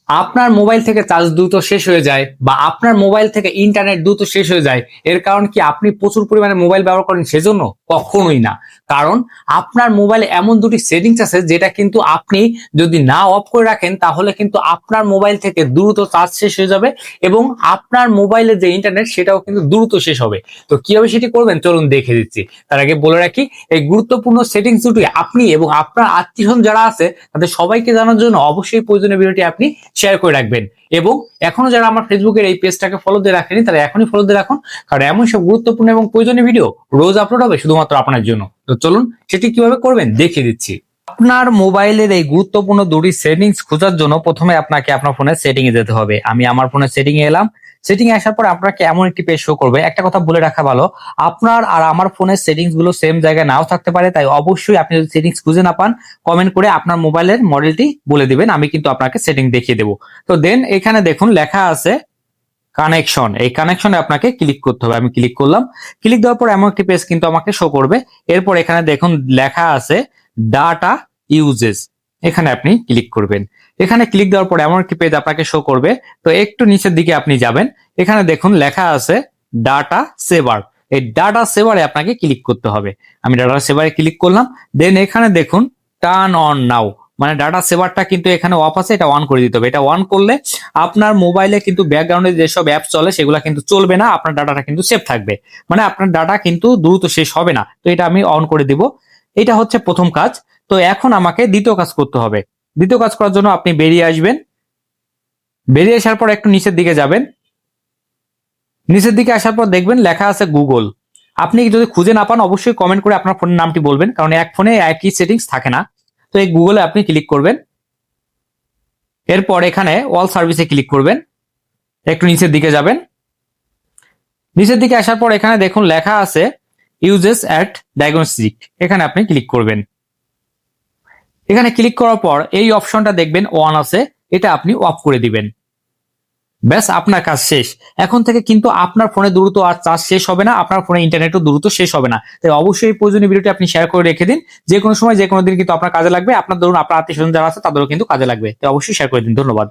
আপনার মোবাইল থেকে চার্জ দ্রুত শেষ হয়ে যায় বা আপনার মোবাইল থেকে ইন্টারনেট দ্রুত শেষ হয়ে যায়, এর কারণ কি আপনি প্রচুর পরিমাণে মোবাইল ব্যবহার করেন সেজন্য? কখনোই না। কারণ আপনার মোবাইলে এমন দুটি সেটিংস আছে যেটা কিন্তু আপনি যদি না অফ করে রাখেন তাহলে কিন্তু আপনার মোবাইল থেকে দ্রুত চার্জ শেষ হয়ে যাবে এবং আপনার মোবাইলের যে ইন্টারনেট সেটাও কিন্তু দ্রুত শেষ হবে। তো কিভাবে সেটি করবেন চলুন দেখে দিচ্ছি। তার আগে বলে রাখি, এই গুরুত্বপূর্ণ সেটিংস দুটি আপনি এবং আপনার আত্মীয়স্বজন যারা আছে তাদের সবাইকে জানার জন্য অবশ্যই প্রয়োজনীয় ভিডিওটি আপনি শেয়ার করে রাখবেন। এবং এখনো যারা আমার ফেসবুকের এই পেজটাকে ফলো দিয়ে রাখেনি তারা এখনই ফলো দিয়ে রাখুন, কারণ এমন সব গুরুত্বপূর্ণ এবং প্রয়োজনীয় ভিডিও রোজ আপলোড হবে শুধুমাত্র আপনার জন্য। তো চলুন সেটি কিভাবে করবেন দেখিয়ে দিচ্ছি। আপনার মোবাইলের এই গুরুত্বপূর্ণ দুটি সেটিংস খোঁজার জন্য প্রথমে আপনাকে আপনার ফোনের সেটিং এ যেতে হবে। আমি আমার ফোনের সেটিং এ এলাম। সেটিং এ আসার পর আপনাকে এমন একটি পেজ শো করবে। একটা কথা বলে রাখা ভালো, আপনার আর আমার ফোনের সেটিংস গুলো সেম জায়গায় নাও থাকতে পারে, তাই অবশ্যই আপনি যদি সেটিংস খুঁজে না পান কমেন্ট করে আপনার মোবাইলের মডেলটি বলে দিবেন, আমি কিন্তু আপনাকে সেটিং দেখিয়ে দেবো। তো দেন এখানে দেখুন লেখা আছে কানেকশন। এই কানেকশনে আপনাকে ক্লিক করতে হবে। আমি ক্লিক করলাম। ক্লিক দেওয়ার পর এমন একটি পেজ কিন্তু আমাকে শো করবে। এরপর এখানে দেখুন লেখা আছে ডাটা ইউজেস, এখানে আপনি ক্লিক করবেন। এখানে ক্লিক দেওয়ার পর এমন একটি পেজ আপনাকে শো করবে। তো একটু নিচের দিকে আপনি যাবেন, এখানে দেখুন লেখা আছে ডাটা সেভার। এই ডাটা সেভারে আপনাকে ক্লিক করতে হবে। আমি ডাটা সেভারে ক্লিক করলাম। দেন এখানে দেখুন টার্ন অন নাও, মানে ডাটা সেভারটা কিন্তু এখানে অফ আছে, এটা অন করে দিতে হবে। এটা অন করলে আপনার মোবাইলে কিন্তু ব্যাকগ্রাউন্ডে যেসব অ্যাপ চলে সেগুলো কিন্তু চলবে না, আপনার ডাটাটা কিন্তু সেভ থাকবে, মানে আপনার ডাটা কিন্তু দ্রুত শেষ হবে না। তো এটা আমি অন করে দিব। এটা হচ্ছে প্রথম কাজ। তো এখন আমাকে দ্বিতীয় কাজ করতে হবে। দ্বিতীয় কাজ করার জন্য আপনি বেরিয়ে আসবেন। বেরিয়ে আসার পর একটু নিচের দিকে যাবেন। নিচের দিকে আসার পর দেখবেন লেখা আছে গুগল। আপনি যদি খুঁজে না পান অবশ্যই কমেন্ট করে আপনার ফোনের নামটি বলবেন, কারণ এক ফোনে একই সেটিংস থাকে না। তো এই গুগলে আপনি ক্লিক করবেন। এরপর এখানে অল সার্ভিসে ক্লিক করবেন। একটু নিচের দিকে যাবেন। নিচের দিকে আসার পর এখানে দেখুন লেখা আছে ইউজেস অ্যাট ডায়াগনস্টিক, এখানে আপনি ক্লিক করবেন। এখানে ক্লিক করার পর এই অপশনটা দেখবেন অন আছে, এটা আপনি অফ করে দিবেন। ব্যাস আপনার কাজ শেষ। এখন থেকে কিন্তু আপনার ফোনে দ্রুত আর চার্জ শেষ হবে না, আপনার ফোনে ইন্টারনেটও দ্রুত শেষ হবে না। তাই অবশ্যই এই প্রয়োজনীয় ভিডিওটি আপনি শেয়ার করে রেখে দিন। যে কোনো সময় যে কোনো দিন কিন্তু আপনার কাজে লাগবে, আপনার ধরুন আপনার আত্মীয় স্বজন যারা আছে তাদেরও কিন্তু কাজে লাগবে। তাই অবশ্যই শেয়ার করে দিন। ধন্যবাদ।